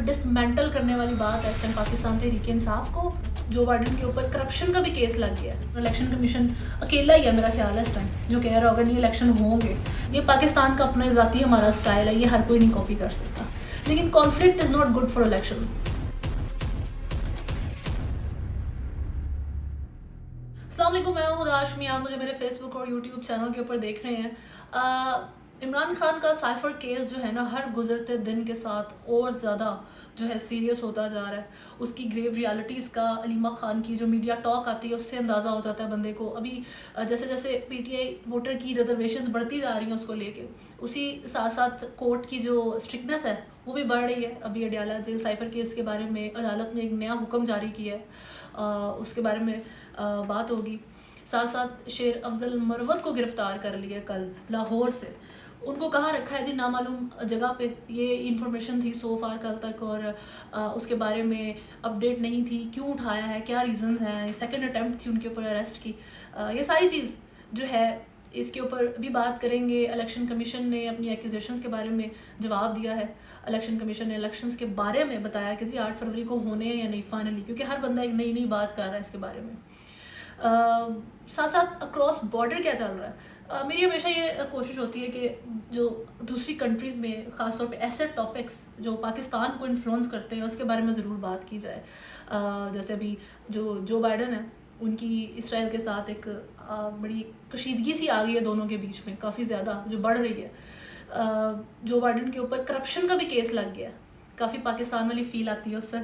Dismantle करने वाली बात है इस टाइम पाकिस्तान तहरीक-ए-इंसाफ को। जो बाइडन के ऊपर करप्शन का भी केस लग गया है। इलेक्शन कमीशन अकेला ही है मेरा ख्याल है इस टाइम जो कह रहा होगा नहीं इलेक्शन होंगे। ये पाकिस्तान का अपना ज़ाती हमारा स्टाइल है, ये हर कोई नहीं कॉपी कर सकता। लेकिन conflict is not good for elections. अस्सलाम वालेकुम, मैं हूं दाशमी। आप मुझे मेरे फेसबुक और यूट्यूब चैनल के ऊपर देख रहे हैं। इमरान खान का साइफर केस जो है ना हर गुजरते दिन के साथ और ज़्यादा जो है सीरियस होता जा रहा है। उसकी ग्रेव रियलिटीज़ का अलीमा खान की जो मीडिया टॉक आती है उससे अंदाज़ा हो जाता है बंदे को। अभी जैसे जैसे पीटीआई वोटर की रिजर्वेशंस बढ़ती जा रही हैं उसको लेके, उसी साथ साथ कोर्ट की जो स्ट्रिक्टनेस है वो भी बढ़ रही है। अभी अडियाला जेल साइफर केस के बारे में अदालत ने एक नया हुक्म जारी किया है, उसके बारे में बात होगी। साथ साथ शेर अफजल मरवत को गिरफ्तार कर लिया कल लाहौर से। उनको कहाँ रखा है जी नामालूम जगह पे। ये इंफॉर्मेशन थी सो फार कल तक और उसके बारे में अपडेट नहीं थी। क्यों उठाया है, क्या रीज़न है, सेकंड अटेम्प्ट थी उनके ऊपर अरेस्ट की। ये सारी चीज़ जो है इसके ऊपर भी बात करेंगे। इलेक्शन कमीशन ने अपनी एक्यूजेशंस के बारे में जवाब दिया है। इलेक्शन कमीशन ने इलेक्शंस के बारे में बताया कि जी 8 फरवरी को होने हैं या नहीं फाइनली, क्योंकि हर बंदा एक नई नई बात कर रहा है इसके बारे में। साथ साथ अक्रॉस बॉर्डर क्या चल रहा है। मेरी हमेशा ये कोशिश होती है कि जो दूसरी कंट्रीज़ में ख़ासतौर पे ऐसे टॉपिक्स जो पाकिस्तान को इन्फ्लुएंस करते हैं उसके बारे में ज़रूर बात की जाए। जैसे अभी जो बाइडन है उनकी इसराइल के साथ एक बड़ी कशीदगी सी आ गई है दोनों के बीच में, काफ़ी ज़्यादा जो बढ़ रही है। जो बाइडन के ऊपर करप्शन का भी केस लग गया, काफ़ी पाकिस्तान वाली फील आती है उससे।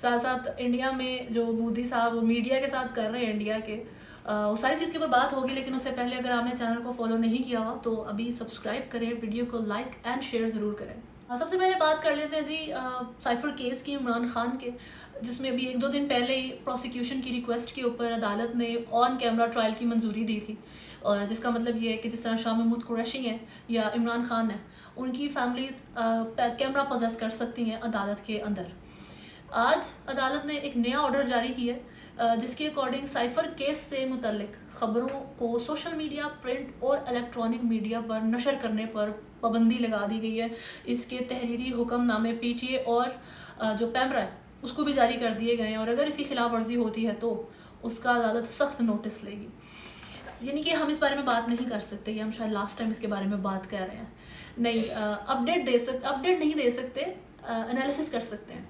साथ साथ इंडिया में जो मोदी साहब मीडिया के साथ कर रहे हैं इंडिया के, वो सारी चीज़ के ऊपर बात होगी। लेकिन उससे पहले अगर आपने चैनल को फॉलो नहीं किया हुआ तो अभी सब्सक्राइब करें, वीडियो को लाइक एंड शेयर ज़रूर करें। सबसे पहले बात कर लेते हैं जी साइफर केस की इमरान खान के, जिसमें अभी 1-2 दिन पहले ही प्रोसिक्यूशन की रिक्वेस्ट के ऊपर अदालत ने ऑन कैमरा ट्रायल की मंजूरी दी थी। और जिसका मतलब ये है कि जिस तरह शाह महमूद कुरैशी हैं या इमरान खान है, उनकी फैमिलीज़ कैमरा पोजेस कर सकती हैं अदालत के अंदर। आज अदालत ने एक नया ऑर्डर जारी किया जिसके अकॉर्डिंग साइफर केस से मुतल्लिक ख़बरों को सोशल मीडिया, प्रिंट और इलेक्ट्रॉनिक मीडिया पर नशर करने पर पाबंदी लगा दी गई है। इसके तहरीरी हुक्मनामे पीटीए और जो पैमरा है उसको भी जारी कर दिए गए हैं और अगर इसकी खिलाफ वर्जी होती है तो उसका अदालत सख्त नोटिस लेगी। यानी कि हम इस बारे में बात नहीं कर सकते, हम शायद लास्ट टाइम इसके बारे में बात कर रहे हैं। नहीं, अपडेट नहीं दे सकते, एनालिसिस कर सकते हैं,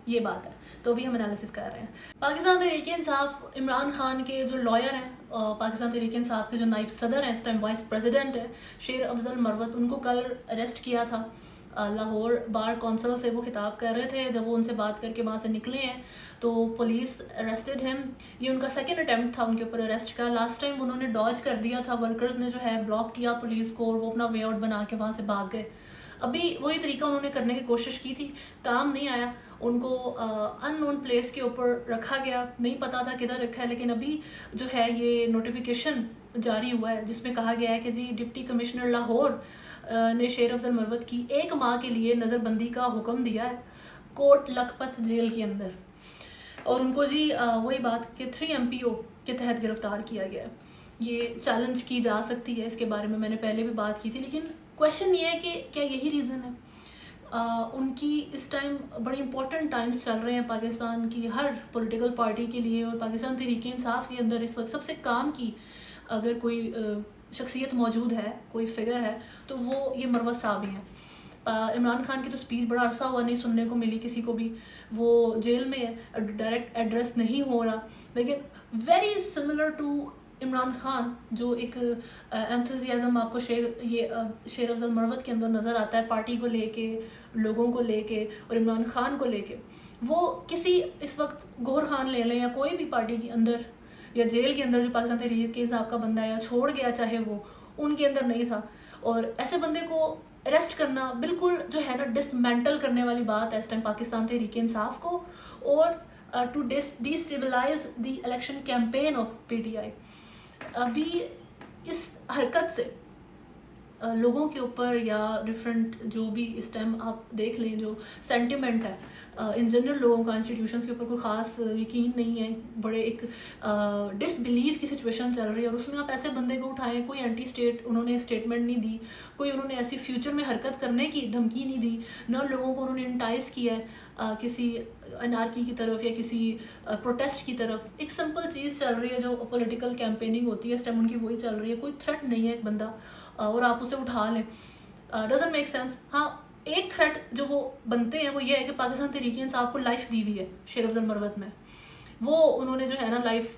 ये बात है। तो अभी हम एनालिसिस कर रहे हैं। पाकिस्तान तहरीक-ए-इंसाफ इमरान खान के जो लॉयर हैं, पाकिस्तान तहरीक-ए-इंसाफ के जो नायब सदर हैं, इस टाइम वाइस प्रेसिडेंट है शेर अफजल मरवत, उनको कल अरेस्ट किया था। लाहौर बार कौंसल से वो खिताब कर रहे थे। जब वो उनसे बात करके वहाँ से निकले हैं तो पुलिस अरेस्टेड हिम। ये उनका सेकंड अटैम्प्ट था उनके ऊपर अरेस्ट का। लास्ट टाइम उन्होंने डॉज कर दिया था, वर्कर्स ने जो है ब्लॉक किया पुलिस को और वो अपना वे आउट बना के वहाँ से भाग गए। अभी वही तरीका उन्होंने करने की कोशिश की थी, काम नहीं आया। उनको अननोन प्लेस के ऊपर रखा गया, नहीं पता था किधर रखा है। लेकिन अभी जो है ये नोटिफिकेशन जारी हुआ है जिसमें कहा गया है कि जी डिप्टी कमिश्नर लाहौर ने शेर अफजल मरवत की 1 माह के लिए नज़रबंदी का हुक्म दिया है कोट लखपत जेल के अंदर। और उनको जी वही बात कि 3 MPO के तहत गिरफ्तार किया गया है। ये चैलेंज की जा सकती है, इसके बारे में मैंने पहले भी बात की थी। लेकिन क्वेश्चन ये है कि क्या यही रीज़न है? उनकी इस टाइम बड़े इंपॉर्टेंट टाइम्स चल रहे हैं पाकिस्तान की हर पॉलिटिकल पार्टी के लिए और पाकिस्तान तहरीक-ए-इंसाफ के अंदर इस वक्त सबसे काम की अगर कोई शख्सियत मौजूद है, कोई फिगर है तो वो ये मरवत साहब ही हैं। इमरान खान की तो स्पीच बड़ा अरसा हुआ नहीं सुनने को मिली किसी को भी, वो जेल में है, डायरेक्ट एड्रेस नहीं हो रहा। लेकिन very similar to Imran Khan जो एक एंथुसियाज़म आपको शेर अफजल मरवत के अंदर नज़र आता है पार्टी को लेके, लोगों को लेके और इमरान खान को लेके, वो किसी इस वक्त गौहर खान ले लें या कोई भी पार्टी के अंदर या जेल के अंदर जो पाकिस्तान तहरीक-ए-इंसाफ का बंदा है या छोड़ गया चाहे वो, उनके अंदर नहीं था। और ऐसे बंदे को अरेस्ट करना बिल्कुल जो है ना डिसमेंटल करने वाली बात है इस टाइम पाकिस्तान तहरीक-ए-इंसाफ को और to destabilise the election campaign of PTI. अभी इस हरकत से लोगों के ऊपर या डिफरेंट जो भी इस टाइम आप देख लें जो सेंटिमेंट है इन जनरल लोगों का इंस्टीट्यूशंस के ऊपर कोई ख़ास यकीन नहीं है, बड़े एक डिसबिलीव की सिचुएशन चल रही है और उसमें आप ऐसे बंदे को उठाएं, कोई एंटी स्टेट उन्होंने स्टेटमेंट नहीं दी, कोई उन्होंने ऐसी फ्यूचर में हरकत करने की धमकी नहीं दी, न लोगों को उन्होंने इंटाइस किया है किसी अनारकी की तरफ या किसी प्रोटेस्ट की तरफ। एक सिंपल चीज़ चल रही है जो पॉलिटिकल कैंपेनिंग होती है इस टाइम उनकी वही चल रही है, कोई थ्रेट नहीं है एक बंदा और आप उसे उठा लें, डजंट मेक सेंस। हाँ, एक थ्रेट जो वो बनते हैं वो ये है कि पाकिस्तान तहरीक इंसाफ को लाइफ दी हुई है शेर अफजल मरवत ने, वो उन्होंने जो है ना लाइफ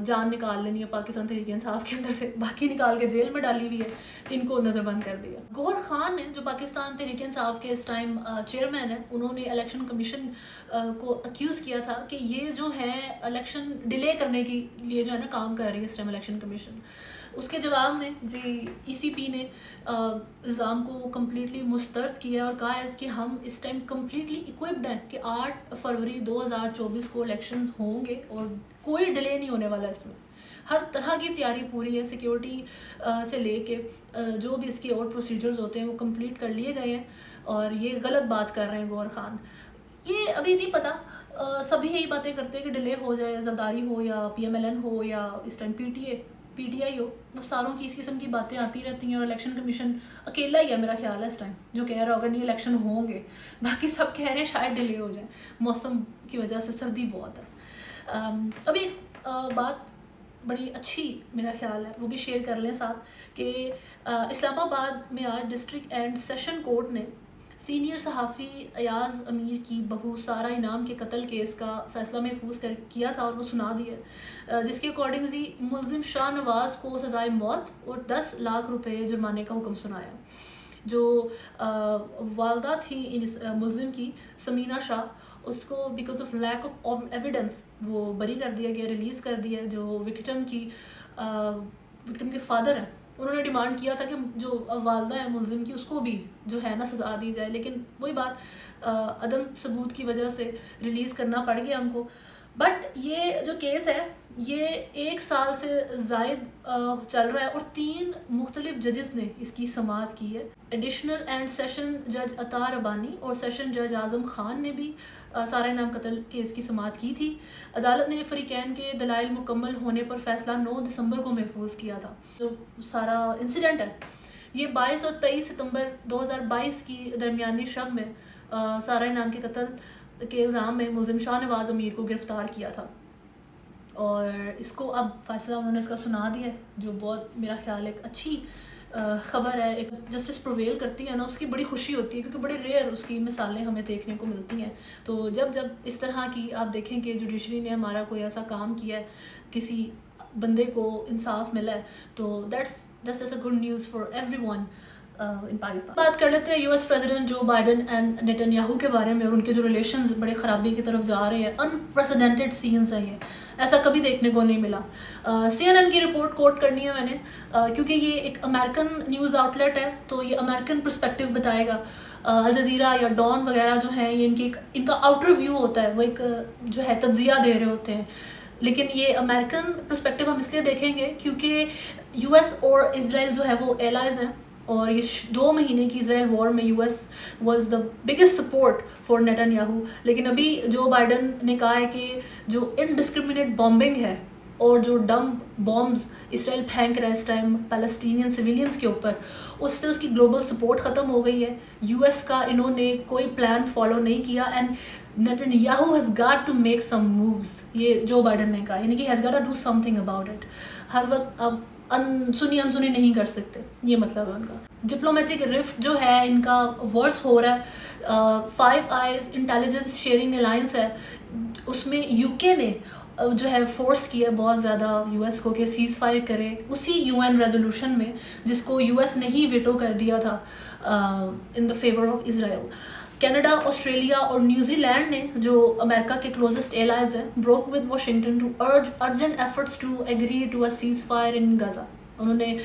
जान निकाल लेनी है पाकिस्तान तहरीक इंसाफ के अंदर से, बाकी निकाल के जेल में डाली हुई है, इनको नज़रबंद कर दिया। गौहर खान ने जो पाकिस्तान तहरीक इंसाफ के इस टाइम चेयरमैन है, उन्होंने इलेक्शन कमीशन को अक्यूज़ किया था कि ये जो है इलेक्शन डिले करने के लिए जो है ना काम कर रही है इस टाइम इलेक्शन कमीशन। उसके जवाब में जी ECP ने इल्ज़ाम को कम्प्लीटली मुस्तरद किया और कहा है कि हम इस टाइम कम्प्लीटली इक्विप्ड हैं कि 8 फरवरी 2024 को इलेक्शंस होंगे और कोई डिले नहीं होने वाला इसमें, हर तरह की तैयारी पूरी है, सिक्योरिटी से लेके जो भी इसके और प्रोसीजर्स होते हैं वो कंप्लीट कर लिए गए हैं। और ये गलत बात कर रहे हैं गौहर खान, ये अभी नहीं पता, सभी यही बातें करते हैं कि डिले हो जाए, जरदारी हो या PMLN हो या इस टाइम PTI हो, वो सारों की इस किस्म की बातें आती रहती हैं और इलेक्शन कमीशन अकेला ही है मेरा ख्याल है इस टाइम जो कह रहा होगा नहीं इलेक्शन होंगे, बाकी सब कह रहे हैं शायद डिले हो जाए, मौसम की वजह से, सर्दी बहुत है। अभी बात बड़ी अच्छी मेरा ख्याल है वो भी शेयर कर लें साथ कि इस्लामाबाद में आज डिस्ट्रिक्ट एंड सेशन कोर्ट ने सीनियर सहाफ़ी अयाज़ अमीर की बहू सारा इनाम के कत्ल केस का फ़ैसला महफूज किया था और वो सुना दिया, जिसके अकॉर्डिंग जी मुलजिम शाह नवाज़ को सज़ाए मौत और 10 लाख रुपए जुर्माने का हुक्म सुनाया। जो वालदा थी इस मुलजिम की समीना शाह, उसको because of lack of evidence वो बरी कर दिया गया, रिलीज़ कर दिया। जो विक्टिम के फादर हैं उन्होंने डिमांड किया था कि जो वालदा है मुलजिम की उसको भी जो है ना सज़ा दी जाए, लेकिन वही बात अदम सबूत की वजह से रिलीज़ करना पड़ गया हमको। बट ये जो केस है ये 1 साल से ज़ायद चल रहा है और 3 मुख्तलिफ जजेस ने इसकी समाअत की है। एडिशनल एंड सेशन जज अतार रबानी और सेशन जज आज़म खान ने भी सारा इनाम कत्ल केस की समाअत की थी। अदालत ने फ़रीक़ैन के दलाइल मुकम्मल होने पर फ़ैसला 9 दिसंबर को महफूज किया था। जो सारा इंसिडेंट है ये 22 और 23 सितंबर 2022 की दरमियानी शब में सारा इनाम के कत्ल के इल्ज़ाम में मुलजिम शाह नवाज़ अमीर को गिरफ़्तार किया था और इसको अब फ़ैसला उन्होंने इसका सुना दिया है, जो बहुत मेरा ख्याल एक अच्छी ख़बर है। एक जस्टिस प्रोवेल करती है ना, उसकी बड़ी खुशी होती है क्योंकि बड़े रेयर उसकी मिसालें हमें देखने को मिलती हैं। तो जब इस तरह की आप देखें कि जुडिशरी ने हमारा कोई ऐसा काम किया है, किसी बंदे को इंसाफ मिला है, तो that's a good news for everyone in Pakistan. बात कर लेते हैं US प्रेसिडेंट जो बाइडन एंड नेतन्याहू के बारे में और उनके जो रिलेशंस बड़े ख़राबी की तरफ जा रहे हैं। अनप्रेसिडेंटेड सीन्स हैं, ये ऐसा कभी देखने को नहीं मिला। CNN की रिपोर्ट कोट करनी है मैंने क्योंकि ये एक अमेरिकन न्यूज़ आउटलेट है, तो ये अमेरिकन पर्सपेक्टिव बताएगा। अल जज़ीरा या डॉन वगैरह जो है ये इनका आउटर व्यू होता है, वो एक जो है तज्ज़िया दे रहे होते हैं, लेकिन ये अमेरिकन पर्सपेक्टिव हम इसलिए देखेंगे क्योंकि US और इजराइल जो है वो एलाइज हैं और ये 2 महीने की इजराइल वॉर में US was the biggest support for Netanyahu. लेकिन अभी जो बाइडन ने कहा है कि जो इनडिस्क्रिमिनेट बॉम्बिंग है और जो डम बॉम्ब्स इसराइल फेंक रहा है इस टाइम पैलेस्टीनियन सिविलियंस के ऊपर, उससे उसकी ग्लोबल सपोर्ट ख़त्म हो गई है। US का इन्होंने कोई प्लान फॉलो नहीं किया and Netanyahu has got to make some moves, ये जो बाइडन ने कहा, यानी कि has got to do something about it. हर वक्त अब अनसुनी नहीं कर सकते, ये मतलब है उनका। डिप्लोमेटिक रिफ्ट जो है इनका वर्स हो रहा है। 5 आइज़ इंटेलिजेंस शेयरिंग अलायंस है, उसमें UK ने जो है फोर्स किया बहुत ज़्यादा US को कि सीज़ फायर करे उसी UN रेजोल्यूशन में जिसको US ने ही वेटो कर दिया था in the favour of Israel. Canada, Australia और न्यूजीलैंड ने जो अमेरिका के क्लोजेस्ट एलाइज हैं broke with Washington to urge urgent efforts to agree to a ceasefire in Gaza. उन्होंने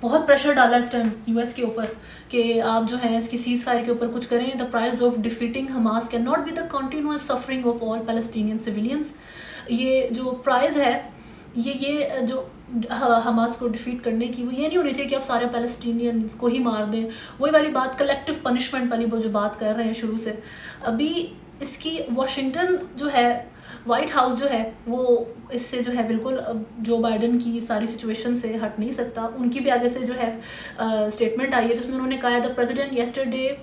बहुत प्रेशर डाला इस टाइम US के ऊपर कि आप जो है इसकी सीज़ फायर के ऊपर कुछ करें। The price of defeating Hamas can not be the continuous suffering of all Palestinian civilians. ये जो प्राइज़ है ये जो हमास को डिफीट करने की, वो ये नहीं होनी चाहिए कि आप सारे पैलेस्टीनियंस को ही मार दें। वही वाली बात, कलेक्टिव पनिशमेंट वाली वो जो बात कर रहे हैं शुरू से। अभी इसकी वाशिंगटन जो है, वाइट हाउस जो है, वो इससे जो है बिल्कुल जो बाइडन की सारी सिचुएशन से हट नहीं सकता। उनकी भी आगे से जो है स्टेटमेंट आई है जिसमें उन्होंने कहा है the president yesterday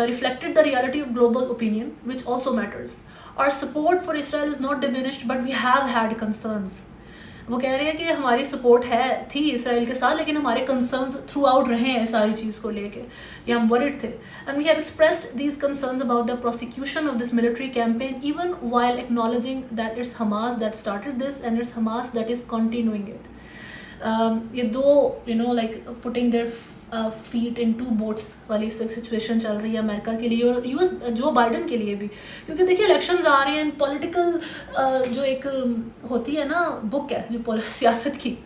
reflected the reality of global opinion, which also matters. Our support for Israel is not diminished, but we have had concerns. वो कह रहे हैं कि हमारी सपोर्ट थी इसराइल के साथ, लेकिन हमारे कंसर्न्स थ्रू आउट रहे हैं सारी चीज़ को लेके, ये हम वरिड थे। And we have expressed these concerns about the prosecution of this military campaign even while acknowledging that it's Hamas that started this and it's Hamas that is continuing it. ये दो like putting their feet in two boats वाली situation चल रही है America के लिए और US जो बाइडन के लिए भी, क्योंकि देखिए इलेक्शंस आ रहे हैं। पॉलिटिकल जो एक होती है ना बुक है जो सियासत की,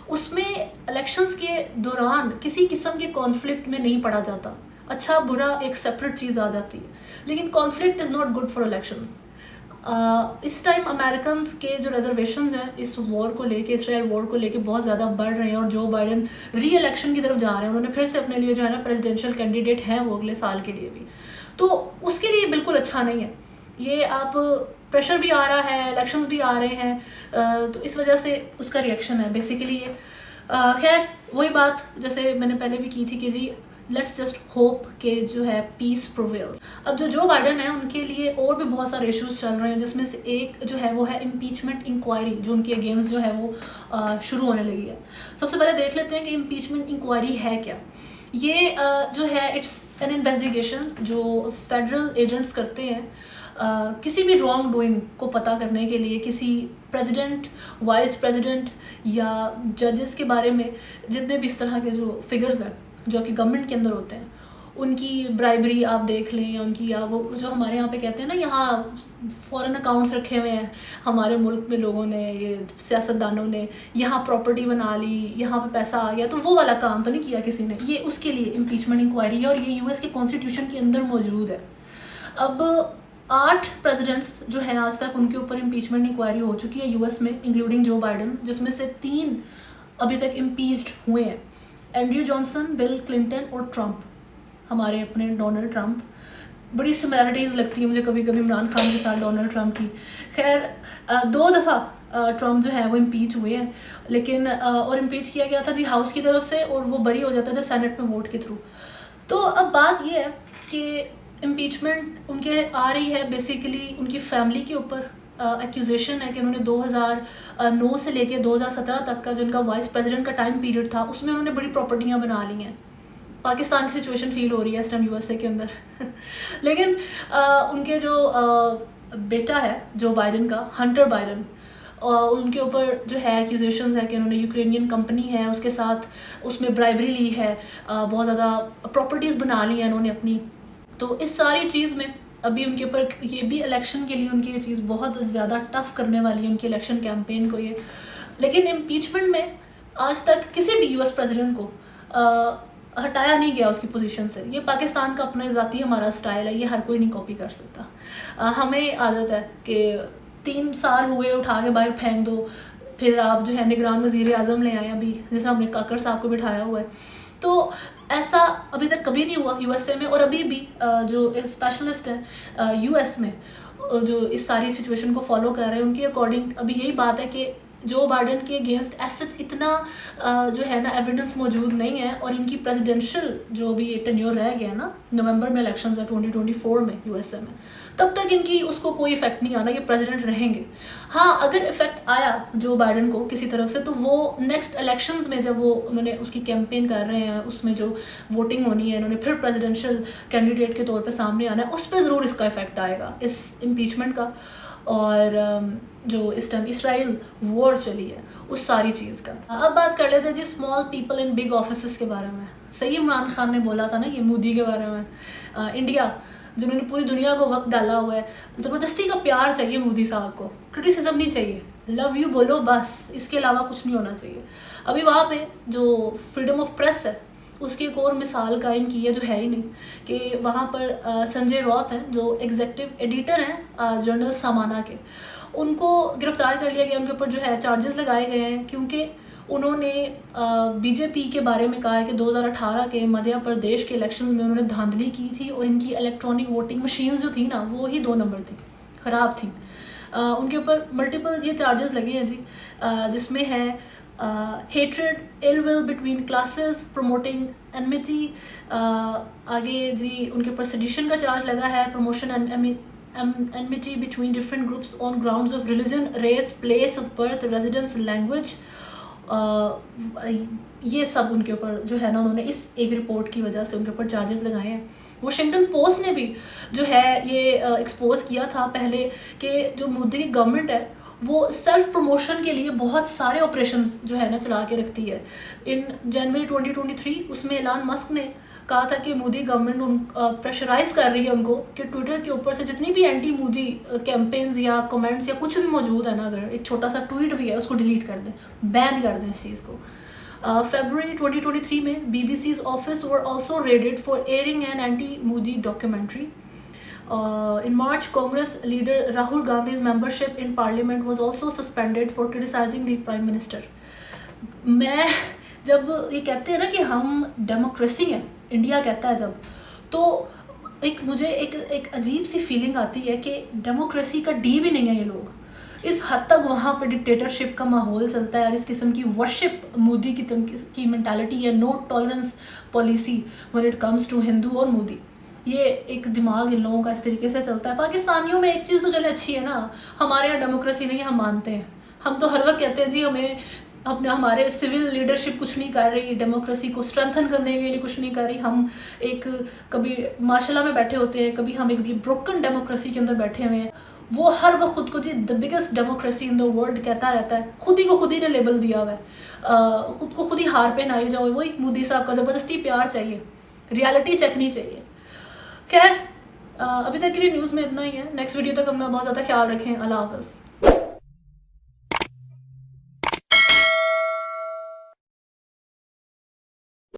उसमें इलेक्शंस के दौरान किसी किस्म के कॉन्फ्लिक्ट में नहीं पड़ा जाता। अच्छा बुरा एक सेपरेट चीज़ आ जाती है, लेकिन conflict is not good for elections. इस टाइम अमेरिकन के जो रिजर्वेशंस हैं इस वॉर को लेके, इसराइल वॉर को लेके बहुत ज़्यादा बढ़ रहे हैं और जो बाइडन री इलेक्शन की तरफ जा रहे हैं, उन्होंने फिर से अपने लिए जो है ना प्रेसिडेंशियल कैंडिडेट हैं वो अगले साल के लिए भी, तो उसके लिए बिल्कुल अच्छा नहीं है। ये आप प्रेशर भी आ रहा है, इलेक्शंस भी आ रहे हैं, तो इस वजह से उसका रिएक्शन है बेसिकली ये। खैर वही बात जैसे मैंने पहले भी की थी कि जी लेट्स जस्ट होप के जो है पीस प्रोवेल्स। अब जो बाइडन है उनके लिए और भी बहुत सारे इश्यूज चल रहे हैं, जिसमें से एक जो है वो है इम्पीचमेंट इंक्वायरी जो उनके अगेंस्ट जो है वो शुरू होने लगी है। सबसे पहले देख लेते हैं कि इम्पीचमेंट इंक्वायरी है क्या। ये जो है इट्स एन इन्वेस्टिगेशन जो फेडरल एजेंट्स करते हैं किसी भी रॉन्ग डूइंग को पता करने के लिए, किसी प्रेसिडेंट, वाइस प्रेसिडेंट या जजेस के बारे में जितने भी इस तरह के जो फिगर्स हैं जो कि गवर्नमेंट के अंदर होते हैं, उनकी ब्राइबरी आप देख लें, या उनकी या वो जो हमारे यहाँ पे कहते हैं ना, यहाँ फॉरेन अकाउंट्स रखे हुए हैं हमारे मुल्क में लोगों ने, ये सियासतदानों ने यहाँ प्रॉपर्टी बना ली, यहाँ पे पैसा आ गया, तो वो वाला काम तो नहीं किया किसी ने। ये उसके लिए इम्पीचमेंट इंक्वायरी है और ये यूएस के कॉन्स्टिट्यूशन के अंदर मौजूद है। अब 8 प्रेसिडेंट्स जो हैं आज तक उनके ऊपर इम्पीचमेंट इंक्वायरी हो चुकी है यूएस में, इंक्लूडिंग जो बाइडन, जिसमें से 3 अभी तक इम्पीच्ड हुए हैं, एंड्रयू जॉनसन, बिल क्लिंटन और ट्रंप, हमारे अपने डोनाल्ड ट्रंप। बड़ी सिमिलरिटीज़ लगती है मुझे कभी कभी इमरान खान के साथ डोनाल्ड ट्रंप की। खैर 2 दफ़ा ट्रंप जो है वो इम्पीच हुए हैं, लेकिन और इम्पीच किया गया था जी हाउस की तरफ से, और वो बरी हो जाता था सेनेट में वोट के थ्रू। तो अब बात ये है कि इम्पीचमेंट उनके आ रही है बेसिकली उनकी फैमिली के ऊपर। एक्यूजेशन है कि उन्होंने 2009 से लेके 2017 तक का जो उनका वाइस प्रेसिडेंट का टाइम पीरियड था, उसमें उन्होंने बड़ी प्रॉपर्टियाँ बना ली हैं। पाकिस्तान की सिचुएशन फील हो रही है इस टाइम यूएसए के अंदर लेकिन उनके जो बेटा है जो बाइडन का, हंटर बाइडन, उनके ऊपर जो है एक्यूजेशंस है कि उन्होंने यूक्रेनियन कंपनी है उसके साथ उसमें ब्राइबरी ली है, बहुत ज़्यादा प्रॉपर्टीज़ बना ली हैं उन्होंने अपनी। तो इस सारी चीज़ में अभी उनके ऊपर ये भी इलेक्शन के लिए उनकी ये चीज़ बहुत ज़्यादा टफ करने वाली है उनकी इलेक्शन कैंपेन को ये। लेकिन इम्पीचमेंट में आज तक किसी भी यूएस प्रेसिडेंट को हटाया नहीं गया उसकी पोजीशन से। ये पाकिस्तान का अपना ज़ाती हमारा स्टाइल है, ये हर कोई नहीं कॉपी कर सकता। हमें आदत है कि 3 साल हुए उठा के बाहर फेंक दो, फिर आप जो है निगरान वज़ीर आज़म ले आए, अभी जैसे हमने काकर साहब को बिठाया हुआ है। तो ऐसा अभी तक कभी नहीं हुआ यूएसए में, और अभी भी जो स्पेशलिस्ट हैं यूएस में जो इस सारी सिचुएशन को फॉलो कर रहे हैं, उनके अकॉर्डिंग अभी यही बात है कि जो बाइडन के अगेंस्ट एसच इतना जो है ना एविडेंस मौजूद नहीं है, और इनकी प्रेसिडेंशियल जो भी टेन्योर रह गया ना, नवंबर में इलेक्शंस है 2024 में यूएसए में, तब तक इनकी उसको कोई इफेक्ट नहीं आना, ये प्रेसिडेंट रहेंगे। हाँ अगर इफेक्ट आया जो बाइडन को किसी तरफ से, तो वो नेक्स्ट इलेक्शंस में जब वो उन्होंने उसकी कैंपेन कर रहे हैं, उसमें जो वोटिंग होनी है, उन्होंने फिर प्रेसिडेंशियल कैंडिडेट के तौर पे सामने आना है, उस पर ज़रूर इसका इफेक्ट आएगा इस इम्पीचमेंट का, और जो इस टाइम इसराइल वॉर चली है उस सारी चीज़ का। अब बात कर लेते हैं जी small people in big offices के बारे में। सही इमरान खान ने बोला था ना ये मोदी के बारे में, इंडिया जिन्होंने पूरी दुनिया को वक्त डाला हुआ है, ज़बरदस्ती का प्यार चाहिए मोदी साहब को, क्रिटिसिज्म नहीं चाहिए, लव यू बोलो बस, इसके अलावा कुछ नहीं होना चाहिए। अभी वहाँ पे जो फ्रीडम ऑफ प्रेस है उसकी एक और मिसाल कायम की है जो है ही नहीं, कि वहाँ पर संजय रॉत हैं जो एग्जेक्टिव एडिटर हैं जर्नल सामाना के, उनको गिरफ़्तार कर लिया गया, उनके ऊपर जो है चार्जेस लगाए गए हैं क्योंकि उन्होंने बीजेपी के बारे में कहा है कि 2018 के मध्य प्रदेश के इलेक्शंस में उन्होंने धांधली की थी और इनकी इलेक्ट्रॉनिक वोटिंग मशीन्स जो थी ना वो ही 2 नंबर थी, ख़राब थी। उनके ऊपर मल्टीपल ये चार्जेस लगे हैं जी, जिसमें है hatred, ill will between classes, promoting enmity, आगे जी उनके ऊपर सेडिशन का चार्ज लगा है, promotion enmity between different groups on grounds of religion, race, place of birth, residence, language. ये सब उनके ऊपर जो है ना उन्होंने इस एक रिपोर्ट की वजह से उनके ऊपर चार्जेस लगाए हैं। वॉशिंगटन पोस्ट ने भी जो है ये एक्सपोज किया था पहले कि जो मोदी की गवर्नमेंट है वो सेल्फ प्रमोशन के लिए बहुत सारे ऑपरेशंस जो है ना चला के रखती है। इन जनवरी 2023 उसमें एलान मस्क ने कहा था कि मोदी गवर्नमेंट प्रेशराइज कर रही है उनको कि ट्विटर के ऊपर से जितनी भी एंटी मोदी कैंपेन्स या कमेंट्स या कुछ भी मौजूद है ना, अगर एक छोटा सा ट्वीट भी है उसको डिलीट कर दें, बैन कर दें इस चीज़ को। February 2023 में BBC's office were also raided for airing an anti-Modi documentary. In March, Congress leader Rahul Gandhi's membership in parliament was also suspended for criticizing the prime minister. मैं जब ये कहते हैं ना कि हम डेमोक्रेसी हैं, इंडिया कहता है जब, तो मुझे एक अजीब सी फीलिंग आती है कि डेमोक्रेसी का डी भी नहीं है ये लोग। इस हद तक वहाँ पर डिक्टेटरशिप का माहौल चलता है और इस किस्म की वर्शिप मोदी की मेंटालिटी है, no tolerance policy when it comes to Hindu और मोदी। ये एक दिमाग इन लोगों का इस तरीके से चलता है। पाकिस्तानियों में एक चीज़ तो चले अच्छी है ना, हमारे यहाँ डेमोक्रेसी नहीं, हम मानते हैं। हम तो हर वक्त कहते हैं जी हमारे सिविल लीडरशिप कुछ नहीं कर रही, डेमोक्रेसी को स्ट्रेंथन करने के लिए कुछ नहीं कर रही। हम कभी माशाल्लाह में बैठे होते हैं, कभी हम एक ब्रोकन डेमोक्रेसी के अंदर बैठे हुए हैं। वो हर वक्त खुद को जी the biggest democracy in the world कहता रहता है, खुद ही ने लेबल दिया हुआ है, खुद को खुद ही हार पहनाई जाओ। वही मोदी साहब का ज़बरदस्ती प्यार चाहिए, रियलिटी चेक नहीं चाहिए। खैर अभी तक के लिए न्यूज़ में इतना ही है। नेक्स्ट वीडियो तक अपना बहुत ज़्यादा ख्याल रखें। अल्लाह हाफ़िज़।